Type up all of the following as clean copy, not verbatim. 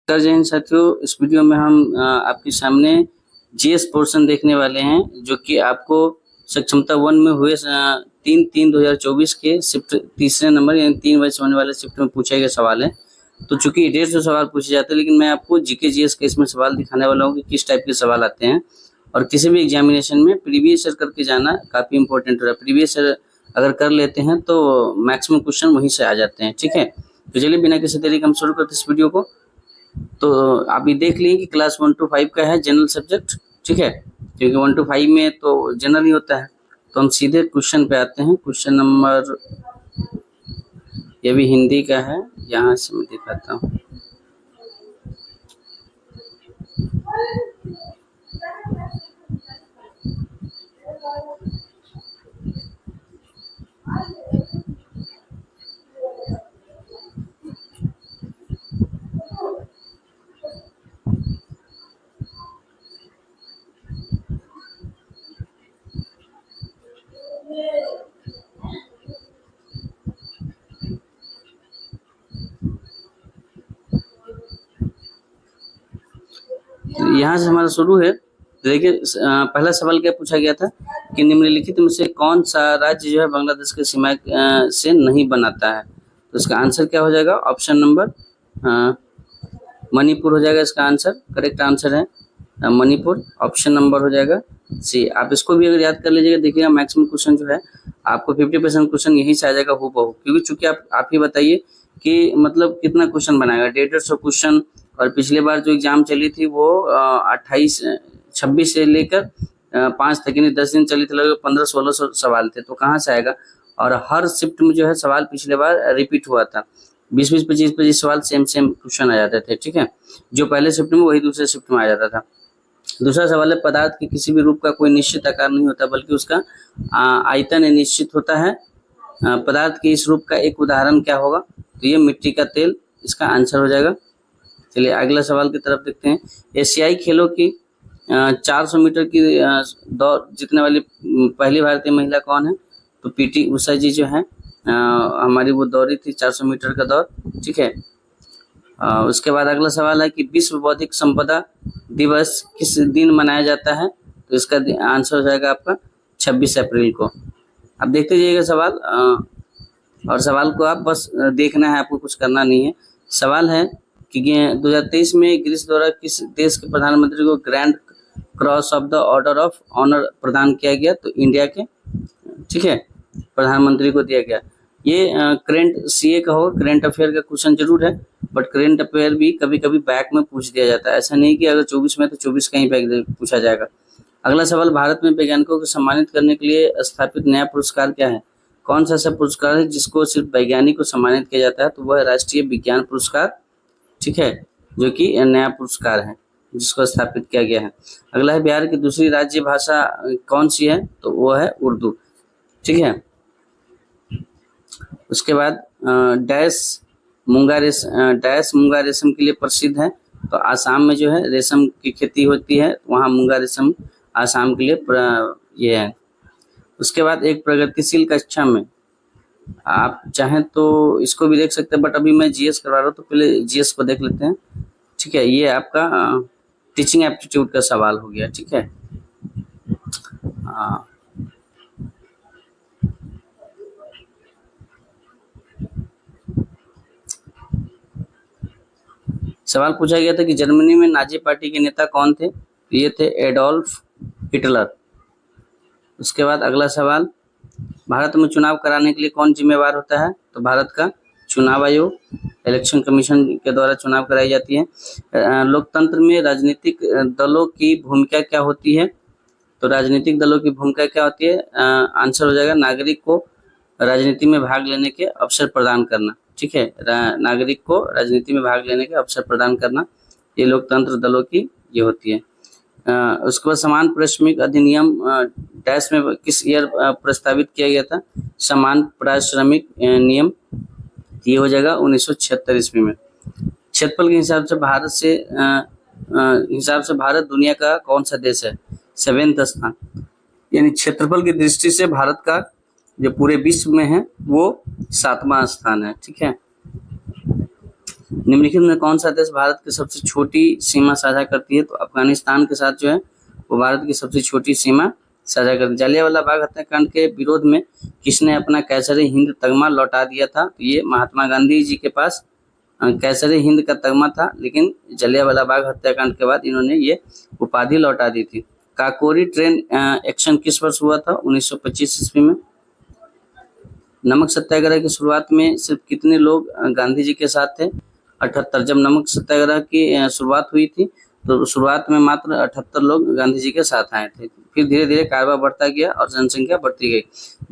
जय हिंद साथियों, इस वीडियो में हम आपके सामने जीएस पोर्शन देखने वाले हैं जो कि आपको सक्षमता 1 में हुए 3/3/2024 के शिफ्ट तीसरे नंबर यानी 3 वर्ष होने वाले शिफ्ट में पूछे गए सवाल है। तो चूंकि 150 सवाल पूछे जाते हैं, लेकिन मैं आपको जीके जीएस के इसमें सवाल दिखाने वाला हूँ कि किस टाइप के सवाल आते हैं। और किसी भी एग्जामिनेशन में प्रीवियस ईयर करके जाना काफ़ी इंपॉर्टेंट हो रहा है। प्रीवियस ईयर अगर कर लेते हैं तो मैक्सिमम क्वेश्चन वहीं से आ जाते हैं। ठीक है, तो चलिए बिना किसी देरी के हम शुरू करते हैं इस वीडियो को। तो आप ये देख लिए कि क्लास 1 to 5 का है जनरल सब्जेक्ट। ठीक है, क्योंकि 1 to 5 में तो जनरल ही होता है। तो हम सीधे क्वेश्चन पे आते हैं। क्वेश्चन नंबर, ये भी हिंदी का है, यहाँ से मैं दिखाता हूँ। यहाँ से हमारा शुरू है। देखिए, पहला सवाल क्या पूछा गया था कि निम्नलिखित में से कौन सा राज्य जो है बांग्लादेश के सीमा से नहीं बनाता है। तो इसका आंसर क्या हो जाएगा? ऑप्शन नंबर मणिपुर हो जाएगा इसका आंसर। करेक्ट आंसर है मणिपुर। ऑप्शन नंबर हो जाएगा सी। आप इसको भी अगर याद कर लीजिएगा, देखिएगा मैक्सिमम क्वेश्चन जो है आपको 50% क्वेश्चन यहीं से आ जाएगा हूबहू। क्योंकि चूंकि आप ही बताइए कि मतलब कितना क्वेश्चन बनाएगा, 150 क्वेश्चन। और पिछले बार जो एग्जाम चली थी वो 26 से लेकर 5 तक यानी 10 दिन चली थी, लगभग 1500-1600 सवाल थे। तो कहाँ से आएगा? और हर शिफ्ट में जो है सवाल पिछले बार रिपीट हुआ था। 20-20, 25-25 सवाल सेम क्वेश्चन आ जाते थे। ठीक है, जो पहले शिफ्ट में वही दूसरे शिफ्ट में आ जाता था। दूसरा सवाल है, पदार्थ के किसी भी रूप का कोई निश्चित आकार नहीं होता, बल्कि उसका आयतन निश्चित होता है। पदार्थ के इस रूप का एक उदाहरण क्या होगा? तो ये मिट्टी का तेल इसका आंसर हो जाएगा। चलिए अगला सवाल की तरफ देखते हैं। एशियाई खेलों की 400 मीटर की दौड़ जीतने वाली पहली भारतीय महिला कौन है? तो पीटी उषा जी जो है हमारी वो दौड़ी थी 400 मीटर का दौड़। ठीक है, उसके बाद अगला सवाल है कि विश्व बौद्धिक संपदा दिवस किस दिन मनाया जाता है? तो इसका आंसर हो जाएगा आपका 26 अप्रैल को। अब देखते जाइएगा सवाल, और सवाल को आप बस देखना है, आपको कुछ करना नहीं है। सवाल है कि 2023 में ग्रीस द्वारा किस देश के प्रधानमंत्री को grand cross of the order of honour प्रदान किया गया? तो इंडिया के, ठीक है, प्रधानमंत्री को दिया गया। ये करेंट सीए का होगा, करेंट अफेयर का क्वेश्चन जरूर है, बट करेंट अफेयर भी कभी कभी बैक में पूछ दिया जाता है। ऐसा नहीं कि अगर 24 में तो 24 का ही बैक पूछा जाएगा। अगला सवाल, भारत में वैज्ञानिकों को सम्मानित करने के लिए स्थापित नया पुरस्कार क्या है? कौन सा ऐसा पुरस्कार है जिसको सिर्फ वैज्ञानिक को सम्मानित किया जाता है? तो वह राष्ट्रीय विज्ञान पुरस्कार, ठीक है, जो कि नया पुरस्कार है जिसको स्थापित किया गया है। अगला है, बिहार की दूसरी राज्य भाषा कौन सी है? तो वो है उर्दू। ठीक है, उसके बाद डैश मूंगा रेशम के लिए प्रसिद्ध है। तो आसाम में जो है रेशम की खेती होती है, वहाँ मूंगा रेशम आसाम के लिए ये है। उसके बाद एक प्रगतिशील कक्षा में, आप चाहें तो इसको भी देख सकते हैं, बट अभी मैं जीएस करवा रहा हूँ तो पहले जीएस को देख लेते हैं। ठीक है, ये आपका टीचिंग एप्टीट्यूड का सवाल हो गया। ठीक है, सवाल पूछा गया था कि जर्मनी में नाजी पार्टी के नेता कौन थे? ये थे एडोल्फ हिटलर। उसके बाद अगला सवाल, भारत में चुनाव कराने के लिए कौन जिम्मेवार होता है? तो भारत का चुनाव आयोग, इलेक्शन कमीशन के द्वारा चुनाव कराई जाती है। लोकतंत्र में राजनीतिक दलों की भूमिका क्या होती है? तो राजनीतिक दलों की भूमिका क्या होती है? आंसर हो जाएगा नागरिक को राजनीति में भाग लेने के अवसर प्रदान करना। ठीक है, नागरिक को राजनीति में भाग लेने के अवसर प्रदान करना, ये लोकतंत्र दलों की ये होती है। उसके बाद समान पारिश्रमिक अधिनियम डैश में किस ईयर प्रस्तावित किया गया था? समान पारिश्रमिक नियम, ये हो जाएगा 1976 ईस्वी में। क्षेत्रफल के हिसाब से भारत दुनिया का कौन सा देश है? 7वां स्थान, यानी क्षेत्रफल की दृष्टि से भारत का जो पूरे विश्व में है वो 7वां स्थान है। ठीक है, निम्नलिखित में कौन सा देश भारत की सबसे छोटी सीमा साझा करती है? तो अफगानिस्तान के साथ जो है वो भारत की सबसे छोटी सीमा साझा करती है। जालियांवाला बाग हत्याकांड के विरोध में किसने अपना कैसरे हिंद तगमा लौटा दिया था? तो ये महात्मा गांधी जी के पास कैसरे हिंद का तगमा था, लेकिन जलियांवाला बाग हत्याकांड के बाद इन्होंने ये उपाधि लौटा दी थी। काकोरी ट्रेन एक्शन किस वर्ष हुआ था? 1925 ईस्वी में। नमक सत्याग्रह की शुरुआत में सिर्फ कितने लोग गांधी जी के साथ थे? 78। जब नमक सत्याग्रह की शुरुआत हुई थी तो शुरुआत में मात्र 78 लोग गांधी जी के साथ आए थे। फिर धीरे धीरे कारवा बढ़ता गया और जनसंख्या बढ़ती गई।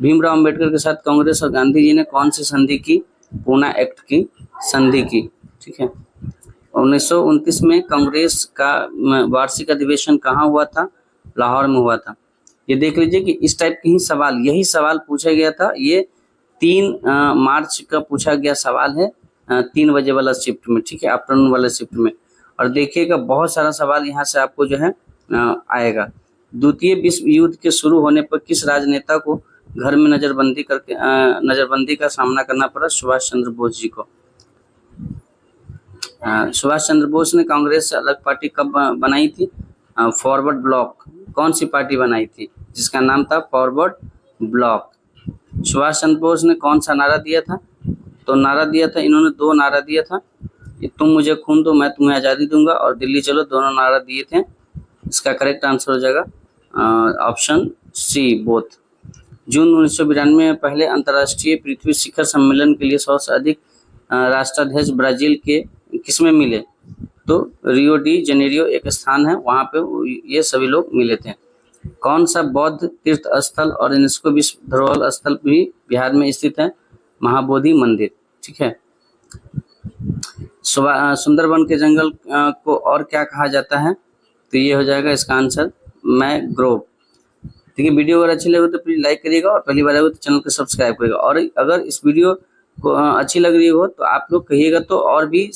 भीमराव अंबेडकर के साथ कांग्रेस और गांधी जी ने कौन सी संधि की? पूना एक्ट की संधि की। ठीक है। 1929 में कांग्रेस का वार्षिक अधिवेशन कहाँ हुआ था? लाहौर में हुआ था। ये देख लीजिए कि इस टाइप के ही सवाल, यही सवाल पूछा गया था। ये 3 मार्च का पूछा गया सवाल है 3 बजे वाला शिफ्ट में। ठीक है, आफ्टरनून वाला शिफ्ट में। और देखिएगा बहुत सारा सवाल यहाँ से आपको जो है आएगा। द्वितीय विश्व युद्ध के शुरू होने पर किस राजनेता को घर में नजरबंदी का सामना करना पड़ा? सुभाष चंद्र बोस जी को। सुभाष चंद्र बोस ने कांग्रेस से अलग पार्टी कब बनाई थी? Forward block. कौन सी पार्टी बनाई थी जिसका नाम था फॉरवर्ड ब्लॉक? सुभाष चंद्र बोस ने कौन सा नारा दिया था? तो नारा दिया था, इन्होंने 2 नारा दिया था, तुम मुझे खून दो मैं तुम्हें आज़ादी दूंगा और दिल्ली चलो, दोनों नारा दिए थे। इसका करेक्ट आंसर हो जाएगा ऑप्शन सी, बोथ। जून 1992 में पहले अंतर्राष्ट्रीय पृथ्वी शिखर सम्मेलन के लिए 100 से अधिक राष्ट्राध्यक्ष ब्राजील के किसमें मिले? तो रियो डी जेनेरियो एक स्थान है, वहाँ पे ये सभी लोग मिले थे। कौन सा बौद्ध तीर्थ स्थल और यूनेस्को विश्व धरोहर स्थल भी बिहार में स्थित है? महाबोधि मंदिर। ठीक है। सुंदरबन के जंगल को और क्या कहा जाता है? तो ये हो जाएगा इसका आंसर मैंग्रोव। देखिए वीडियो अगर अच्छी लगे तो प्लीज लाइक करिएगा और पहली बार आए हो तो चैनल को सब्सक्राइब करिएगा। और अगर इस वीडियो को अच्छी लग रही हो तो आप लोग कहिएगा तो और भी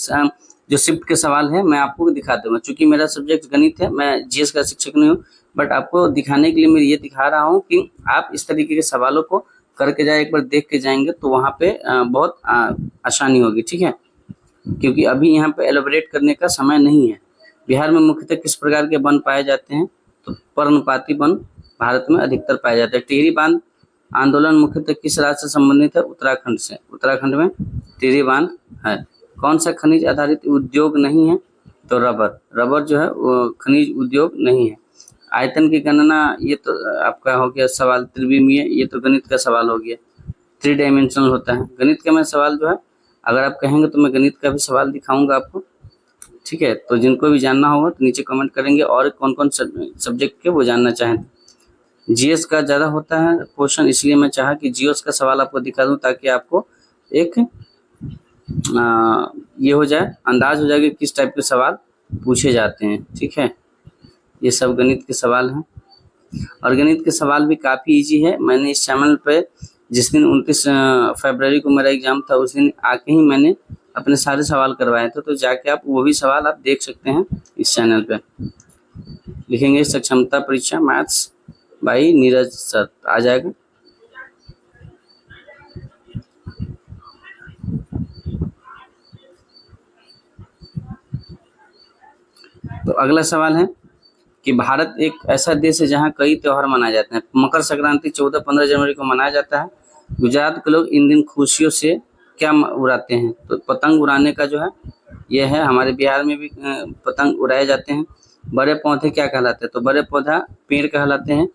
जो शिफ्ट के सवाल है मैं आपको दिखा दूंगा। चूंकि मेरा सब्जेक्ट गणित है, मैं जीएस का शिक्षक नहीं हूँ, बट आपको दिखाने के लिए मैं ये दिखा रहा हूँ कि आप इस तरीके के सवालों को करके जाए, एक बार देख के जाएंगे तो वहाँ पे बहुत आसानी होगी। ठीक है, क्योंकि अभी यहाँ पे एलोबरेट करने का समय नहीं है। बिहार में मुख्यतः किस प्रकार के वन पाए जाते हैं? तो पर्णपाती वन भारत में अधिकतर पाए जाते हैं। टिहरी बांध आंदोलन मुख्यतः किस राज्य से संबंधित है? उत्तराखंड से। उत्तराखंड में टिहरी बांध है। कौन सा खनिज आधारित उद्योग नहीं है? तो रबर जो है वो खनिज उद्योग नहीं है। आयतन की गणना, ये तो आपका हो गया सवाल त्रिविमीय, ये तो गणित का सवाल हो गया, 3 डायमेंशनल होता है। गणित का मैं सवाल जो है अगर आप कहेंगे तो मैं गणित का भी सवाल दिखाऊंगा आपको। ठीक है, तो जिनको भी जानना होगा तो नीचे कमेंट करेंगे और कौन कौन सब्जेक्ट के वो जानना चाहें। जीएस का ज़्यादा होता है क्वेश्चन, इसलिए मैं चाहा कि जीएस का सवाल आपको दिखा दूं ताकि आपको एक ये हो जाए, अंदाज हो जाएगा किस टाइप के सवाल पूछे जाते हैं। ठीक है, ये सब गणित के सवाल हैं और गणित के सवाल भी काफ़ी इजी है। मैंने इस चैनल पे जिस दिन 29 फरवरी को मेरा एग्जाम था उस दिन आके ही मैंने अपने सारे सवाल करवाए थे, तो जाके आप वो भी सवाल आप देख सकते हैं इस चैनल पे। लिखेंगे सक्षमता परीक्षा मैथ्स भाई नीरज सर, आ जाएगा। तो अगला सवाल है कि भारत एक ऐसा देश है जहाँ कई त्यौहार मनाए जाते हैं। मकर संक्रांति 14-15 जनवरी को मनाया जाता है। गुजरात के लोग इन दिन खुशियों से क्या उड़ाते हैं? तो पतंग उड़ाने का जो है ये है। हमारे बिहार में भी पतंग उड़ाए जाते हैं। बड़े पौधे क्या कहलाते हैं? तो बड़े पौधा पेड़ कहलाते हैं।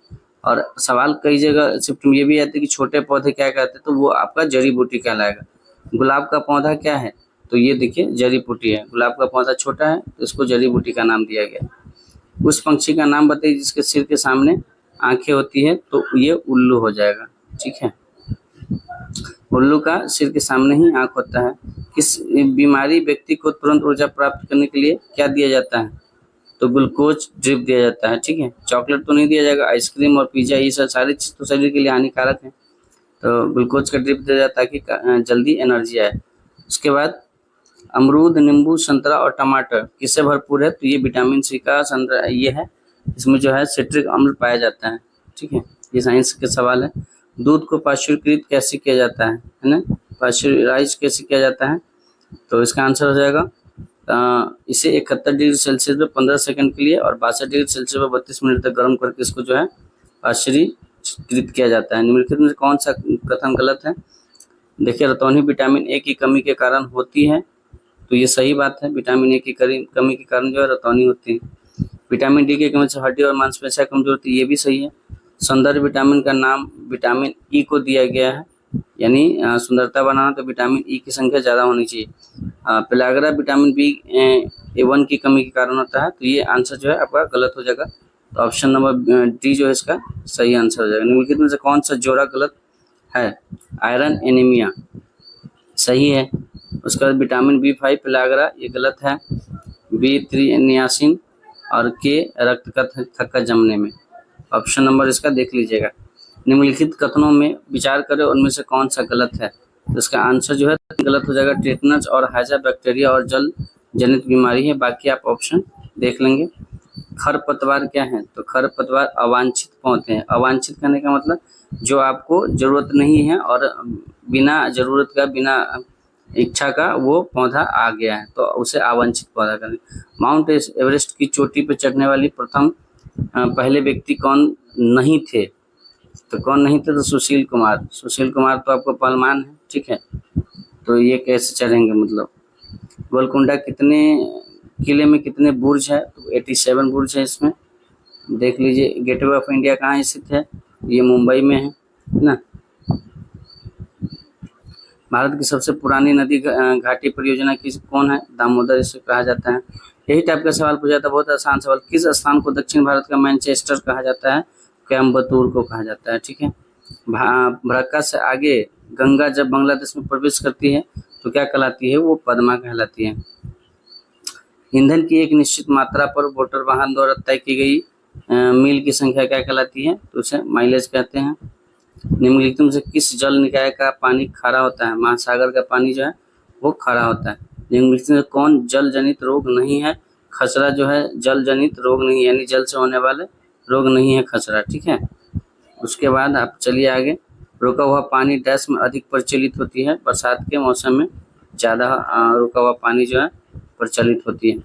और सवाल कई जगह शिफ्ट में ये भी आते हैं कि छोटे पौधे क्या कहते हैं? तो वो आपका जड़ी बूटी कहलाएगा। गुलाब का पौधा क्या है? तो ये देखिए जड़ी बूटी है। गुलाब का पौधा छोटा है तो इसको जड़ी बूटी का नाम दिया गया। उस पंक्षी का नाम बताइए जिसके सिर के सामने आंखें होती है? तो ये उल्लू हो जाएगा। ठीक है, उल्लू का सिर के सामने ही आंख होता है। किस बीमारी व्यक्ति को तुरंत ऊर्जा प्राप्त करने के लिए क्या दिया जाता है? तो ग्लूकोज ड्रिप दिया जाता है। ठीक है, चॉकलेट तो नहीं दिया जाएगा। आइसक्रीम और पिज्जा ये सब सारी चीज़ तो शरीर के लिए हानिकारक है, तो ग्लूकोज का ड्रिप दिया जाता है ताकि जल्दी एनर्जी आए। उसके बाद अमरूद, नींबू, संतरा और टमाटर किससे भरपूर है? तो ये विटामिन सी का संतरा ये है, इसमें जो है सिट्रिक अम्ल पाया जाता है। ठीक है, ये साइंस के सवाल है। दूध को पाश्चुरीकृत कैसे किया जाता है ना? पाश्चुराइज कैसे किया जाता है? तो इसका आंसर हो जाएगा इसे 71 डिग्री सेल्सियस पे 15 सेकंड के लिए और 62 डिग्री सेल्सियस पे 32 मिनट तक गर्म करके इसको जो है आश्चर्यकृत किया जाता है। निम्नलिखित में से कौन सा कथन गलत है? देखिए, रतौंधी विटामिन ए की कमी के कारण होती है, तो ये सही बात है। विटामिन ए की कमी के कारण जो है रतौंधी होती है। विटामिन डी की कमी से हड्डी और मांसपेशियां कमजोर होती है, ये भी सही है। सौंदर्य विटामिन का नाम विटामिन ई को दिया गया है, यानी सुंदरता बनाना तो विटामिन ई की संख्या ज़्यादा होनी चाहिए। पेलाग्रा विटामिन बी ए1 की कमी के कारण होता है, तो ये आंसर जो है आपका गलत हो जाएगा। तो ऑप्शन नंबर डी जो है इसका सही आंसर हो जाएगा। निम्नलिखित में से कौन सा जोड़ा गलत है? आयरन एनीमिया सही है। उसके बाद विटामिन बी5 पेलाग्रा ये गलत है। बी3 नियासिन और के रक्त का थक्का जमने में। ऑप्शन नंबर इसका देख लीजिएगा। निम्नलिखित कथनों में विचार करें, उनमें से कौन सा गलत है? तो इसका आंसर जो है गलत हो जाएगा। टेटनस और हैजा बैक्टीरिया और जल जनित बीमारी है, बाकी आप ऑप्शन देख लेंगे। खरपतवार क्या है? तो खरपतवार अवांछित पौधे हैं। अवांछित कहने का मतलब जो आपको जरूरत नहीं है और बिना जरूरत का, बिना इच्छा का वो पौधा आ गया है, तो उसे अवांछित पौधा कहते हैं। माउंट एवरेस्ट की चोटी पर चढ़ने वाली प्रथम पहले व्यक्ति कौन नहीं थे? तो कौन नहीं थे? तो सुशील कुमार। सुशील कुमार तो आपको पहलवान है, ठीक है, तो ये कैसे चढ़ेंगे? मतलब गोलकुंडा किले में कितने बुर्ज है? तो 87 बुर्ज है इसमें, देख लीजिए। गेटवे ऑफ इंडिया कहाँ स्थित है? ये मुंबई में है ना। भारत की सबसे पुरानी नदी घाटी परियोजना की कौन है? दामोदर इसे कहा जाता है। यही टाइप का सवाल पूछा था, बहुत आसान सवाल। किस स्थान को दक्षिण भारत का मैनचेस्टर कहा जाता है? कोयम्बतूर को कहा जाता है, ठीक है। भड़क्का से आगे गंगा जब बांग्लादेश में प्रवेश करती है तो क्या कहलाती है? वो पद्मा कहलाती है। ईंधन की एक निश्चित मात्रा पर मोटर वाहन द्वारा तय की गई मील की संख्या क्या कहलाती है? तो उसे माइलेज कहते हैं। निम्नलिखित में से किस जल निकाय का पानी खारा होता है? महासागर का पानी जो है वो खारा होता है। निम्नलिखित में कौन जल जनित रोग नहीं है? खसरा जो है जल जनित रोग नहीं, यानी जल से होने वाले रोग नहीं है खसरा, ठीक है। उसके बाद आप चलिए आगे। रुका हुआ पानी डैश में अधिक प्रचलित होती है? बरसात के मौसम में ज़्यादा रुका हुआ पानी जो है प्रचलित होती है।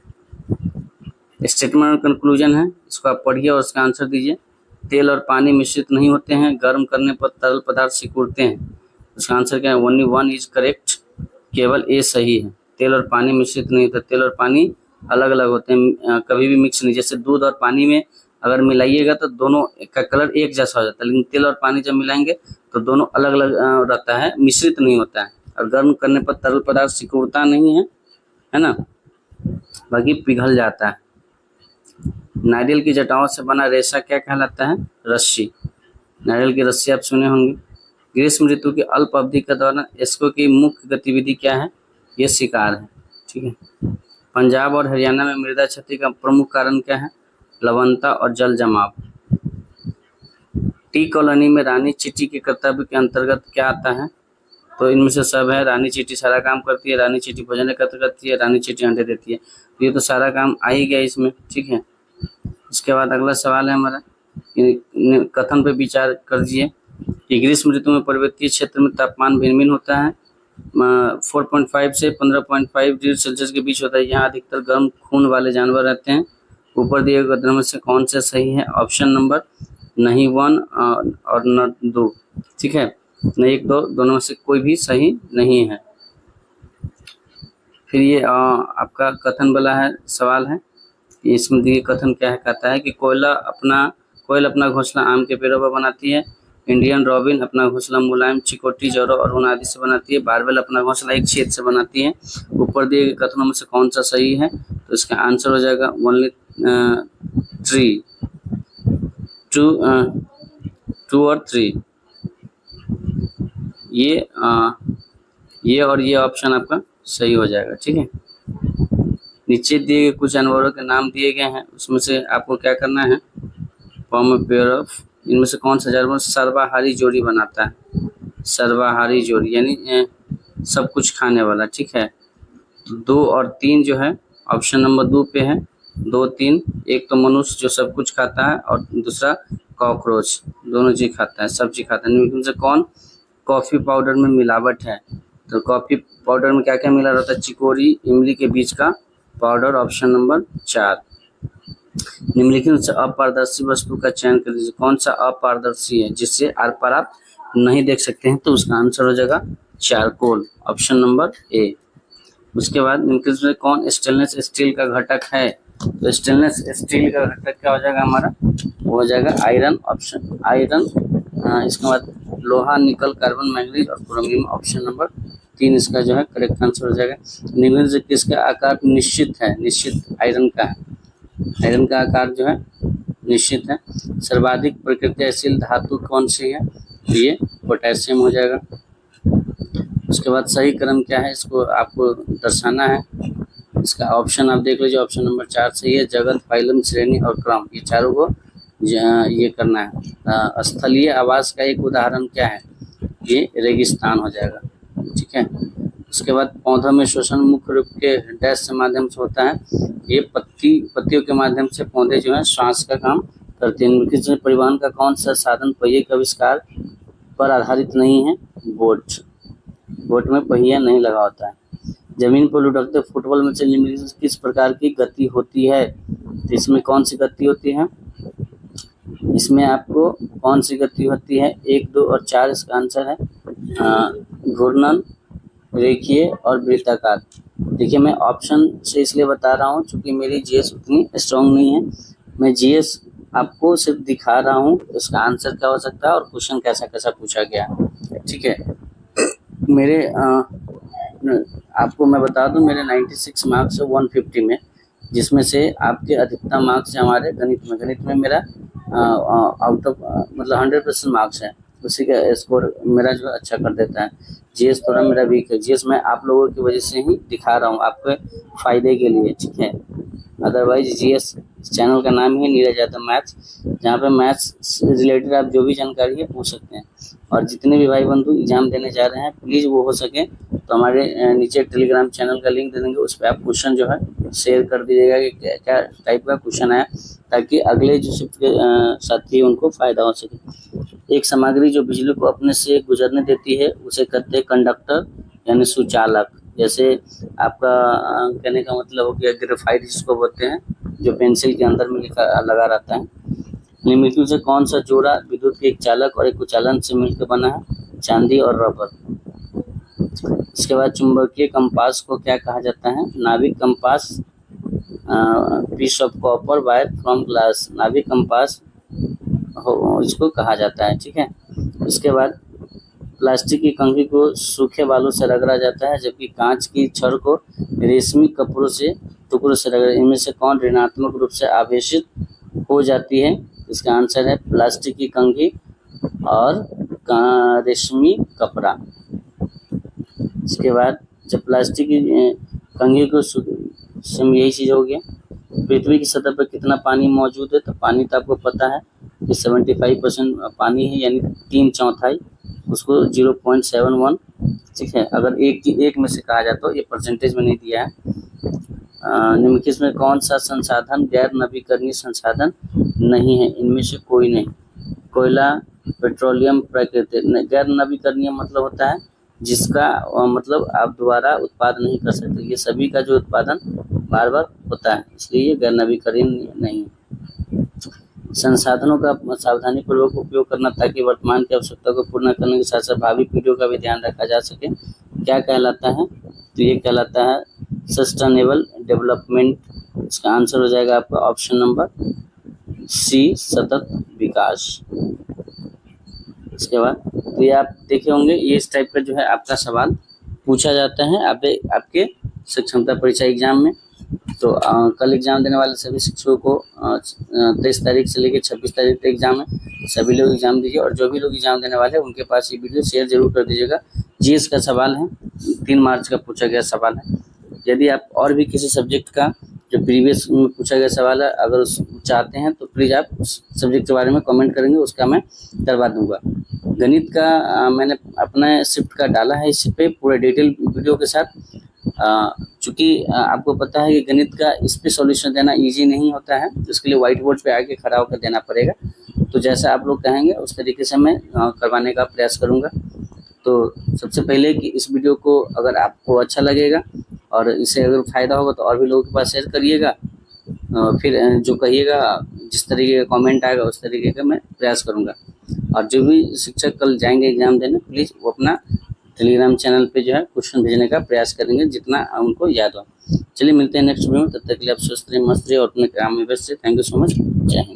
स्टेटमेंट और कंक्लूजन है, इसको आप पढ़िए और उसका आंसर दीजिए। तेल और पानी मिश्रित नहीं होते हैं, गर्म करने पर तरल पदार्थ सिकुड़ते हैं। उसका आंसर क्या है? ओनली वन इज करेक्ट, केवल ए सही है। तेल और पानी मिश्रित नहीं होते, तेल और पानी अलग अलग होते हैं, कभी भी मिक्स नहीं। जैसे दूध और पानी में अगर मिलाइएगा तो दोनों का कलर एक जैसा हो जाता है, लेकिन तेल और पानी जब मिलाएंगे तो दोनों अलग अलग रहता है, मिश्रित नहीं होता है। और गर्म करने पर तरल पदार्थ सिकुड़ता नहीं है ना, बाकी पिघल जाता है। नारियल की जटाओं से बना रेशा क्या कहलाता है? रस्सी। नारियल की रस्सी आप सुने होंगे। ग्रीष्म ऋतु की अल्प अवधि के दौरान इसको की मुख्य गतिविधि क्या है? ये शिकार है, ठीक है। पंजाब और हरियाणा में मृदा क्षति का प्रमुख कारण क्या है? लवणता और जल जमाव। टी कॉलोनी में रानी चींटी के कर्तव्य के अंतर्गत क्या आता है? तो इनमें से सब है। रानी चींटी सारा काम करती है, रानी चींटी भोजन एकत्र करती है, रानी चींटी अंडे देती है, ये तो सारा काम आ ही गया इसमें, ठीक है। इसके बाद अगला सवाल है हमारा, कथन पे विचार करिए कि ग्रीष्म ऋतु में पर्वतीय क्षेत्र में तापमान भिन्न भिन्न होता है, 4.5 से 15.5 डिग्री सेल्सियस के बीच होता है। यहाँ अधिकतर गर्म खून वाले जानवर रहते हैं। ऊपर दिए गए कथनों में से कौन सा सही है? ऑप्शन नंबर नहीं 1 और न 2, ठीक है, न 1 2, दोनों में से कोई भी सही नहीं है। फिर ये आपका कथन वाला है सवाल है, इसमें दिए कथन क्या है? कहता है कि कोयल अपना घोंसला आम के पेड़ों पर बनाती है। इंडियन रॉबिन अपना घोंसला मुलायम चिकोटी जड़ों और ऊन आदि से बनाती है। बारबेल अपना घोंसला एक छेद से बनाती है। ऊपर दिए गए कथनों में से कौन सा सही है? तो इसका आंसर हो जाएगा ओनली 3, 2 और 3। ये और ये ऑप्शन आपका सही हो जाएगा, ठीक है। नीचे दिए गए कुछ जानवरों के नाम दिए गए हैं, उसमें से आपको क्या करना है? फॉर्म ऑफ पेयर ऑफ, इनमें से कौन सा जानवर सर्वाहारी जोड़ी बनाता है? सर्वाहारी जोड़ी यानी सब कुछ खाने वाला, ठीक है। 2 और 3 जो है ऑप्शन नंबर 2 पे है। 2 3, एक तो मनुष्य जो सब कुछ खाता है और दूसरा कॉकरोच, दोनों चीज खाता है, सब चीज खाता है। इनमें से कौन कॉफी पाउडर में मिलावट है? तो कॉफ़ी पाउडर में क्या क्या मिला रहता है? चिकोरी, इमली के बीज का पाउडर, ऑप्शन नंबर 4। निम्नलिखित से अपारदर्शी वस्तु का चयन कर लीजिए। कौन सा अपारदर्शी है जिससे आर पार आप नहीं देख सकते हैं? तो उसका आंसर हो जाएगा चारकोल, ऑप्शन नंबर ए। उसके बाद निम्नलिखित में कौन स्टेनलेस स्टील का घटक है? तो स्टेनलेस स्टील का घटक क्या हो जाएगा हमारा? वो हो जाएगा आयरन, ऑप्शन आयरन। इसके बाद लोहा, निकल, कार्बन, मैंगनीज और क्रोमियम, ऑप्शन नंबर 3 इसका जो है करेक्ट आंसर हो जाएगा। निम्नलिखित से किसका आकार निश्चित है? निश्चित आयरन का है। आयरन का आकार जो है निश्चित है। सर्वाधिक प्रकृतिशील धातु कौन सी है? ये पोटेशियम हो जाएगा। उसके बाद सही क्रम क्या है, इसको आपको दर्शाना है। इसका ऑप्शन आप देख लीजिए, ऑप्शन नंबर 4 सही है। जगत, फाइलम, श्रेणी और क्रम, ये चारों को ये करना है। स्थलीय आवास का एक उदाहरण क्या है? ये रेगिस्तान हो जाएगा, ठीक है। उसके बाद पौधों में शोषण मुख्य रूप के डैश से माध्यम से होता है? ये पत्तियों के माध्यम से पौधे जो है श्वास का काम करते हैं। किसी परिवहन का कौन सा साधन पहिए के आविष्कार पर आधारित नहीं है? बोट में पहिया नहीं लगा होता है। जमीन पर लुढ़कते फुटबॉल में से निम्नलिखित किस प्रकार की गति होती है? तो इसमें कौन सी गति होती है? इसमें आपको कौन सी गति होती है? 1, 2 और 4 इसका आंसर है। घूर्णन, रेखीय और वृत्ताकार। देखिए मैं ऑप्शन से इसलिए बता रहा हूँ क्योंकि मेरी जीएस उतनी स्ट्रांग नहीं है। मैं जीएस आपको सिर्फ दिखा रहा हूँ इसका आंसर क्या हो सकता है और क्वेश्चन कैसा कैसा पूछा गया, ठीक है। मेरे आपको मैं बता दूं, मेरे 96 मार्क्स है 150 में, जिसमें से आपके अधिकतम मार्क्स है हमारे गणित में मेरा आउट ऑफ मतलब 100% मार्क्स है। उसी का स्कोर मेरा जो अच्छा कर देता है। जीएस थोड़ा मेरा वीक है। जीएस मैं आप लोगों की वजह से ही दिखा रहा हूँ, आपके फ़ायदे के लिए, ठीक है। अदरवाइज जीएस चैनल का नाम ही नीरज यादव मैथ्स, जहाँ पे मैथ्स से रिलेटेड आप जो भी जानकारी है पूछ सकते हैं। और जितने भी भाई बंधु एग्जाम देने जा रहे हैं प्लीज़ वो हो सके तो हमारे नीचे टेलीग्राम चैनल का लिंक दे देंगे, उस पर आप क्वेश्चन जो है शेयर कर दीजिएगा कि क्या क्या टाइप का क्वेश्चन है, ताकि अगले जो शिफ्ट के साथी उनको फ़ायदा हो सके। एक सामग्री जो बिजली को अपने से गुजरने देती है उसे कहते हैं कंडक्टर यानी सुचालक। जैसे आपका कहने का मतलब हो गया ग्रेफाइट जिसको बोलते हैं, जो पेंसिल के अंदर में लगा रहता है। निम्नलिखित से कौन सा जोड़ा विद्युत के एक चालक और एक कुचालन से मिलकर बना है? चांदी और रबर। इसके बाद चुंबकीय कंपास को क्या कहा जाता है? नाविक compass, piece of copper wire from glass, नाविक कंपास इसको कहा जाता है, ठीक है। इसके बाद प्लास्टिक की कंघी को सूखे बालू से रगड़ा जाता है, जबकि कांच की छड़ को रेशमी कपड़ों से टुकड़ों से रगड़ा। इनमें से कौन ऋणात्मक रूप से आवेशित हो जाती है? इसका आंसर है प्लास्टिक की कंघी और रेशमी कपड़ा। इसके बाद जब प्लास्टिक की कंघी को यही चीज़ हो गया। पृथ्वी की सतह पर कितना पानी मौजूद है? तो पानी तो आपको पता है कि 75% पानी है, यानी 3/4, उसको 0.71, ठीक है। अगर एक में से कहा जाए तो ये परसेंटेज में नहीं दिया है। निम्नलिखित में कौन सा संसाधन गैर नवीकरणीय संसाधन नहीं है? इनमें से कोई नहीं। कोयला, पेट्रोलियम, प्राकृतिक। गैर नवीकरणीय मतलब होता है जिसका मतलब आप दोबारा उत्पादन नहीं कर सकते। ये सभी का जो उत्पादन बार बार होता है, इसलिए ये गैर नवीकरणीय नहीं है। संसाधनों का सावधानी पूर्वक उपयोग करना ताकि वर्तमान की आवश्यकता को पूर्ण करने के साथ साथ भावी पीढ़ियों का भी ध्यान रखा जा सके, क्या कहलाता है? तो ये कहलाता है सस्टेनेबल डेवलपमेंट। इसका आंसर हो जाएगा आपका ऑप्शन नंबर सी, सतत विकास। इसके बाद तो ये आप देखे होंगे, ये इस टाइप का जो है आपका सवाल पूछा जाता है आपके सक्षमता परीक्षा एग्जाम में। तो कल एग्जाम देने वाले सभी शिक्षकों को 23 तारीख से लेकर 26 तारीख तक एग्जाम है। सभी लोग एग्जाम दीजिए, और जो भी लोग एग्जाम देने वाले हैं उनके पास ये वीडियो शेयर जरूर कर दीजिएगा। जीएस का सवाल है, 3 मार्च का पूछा गया सवाल है। यदि आप और भी किसी सब्जेक्ट का जो प्रीवियस में पूछा गया सवाल है अगर उस चाहते हैं तो प्लीज़ आप उस सब्जेक्ट के बारे में कमेंट करेंगे, उसका मैं करवा दूंगा। गणित का मैंने अपना शिफ्ट का डाला है इस पे पूरे डिटेल वीडियो के साथ। चूँकि आपको पता है कि गणित का इस पे सॉल्यूशन देना इजी नहीं होता है, उसके लिए व्हाइट बोर्ड पे आके खड़ा होकर देना पड़ेगा। तो जैसा आप लोग कहेंगे उस तरीके से मैं करवाने का प्रयास करूँगा। तो सबसे पहले कि इस वीडियो को अगर आपको अच्छा लगेगा और इससे अगर फ़ायदा होगा तो और भी लोगों के पास शेयर करिएगा। फिर जो कहिएगा, जिस तरीके का कमेंट आएगा उस तरीके का मैं प्रयास करूँगा। और जो भी शिक्षक कल जाएंगे एग्ज़ाम देने, प्लीज़ वो अपना टेलीग्राम चैनल पे जो है क्वेश्चन भेजने का प्रयास करेंगे जितना उनको याद हो। चलिए मिलते हैं नेक्स्ट वीडियो में, तब तक के लिए आप स्वस्थ रहिए, मस्त रहिए और अपने काम में व्यस्त रहिए। Thank you so much. जय हिंद।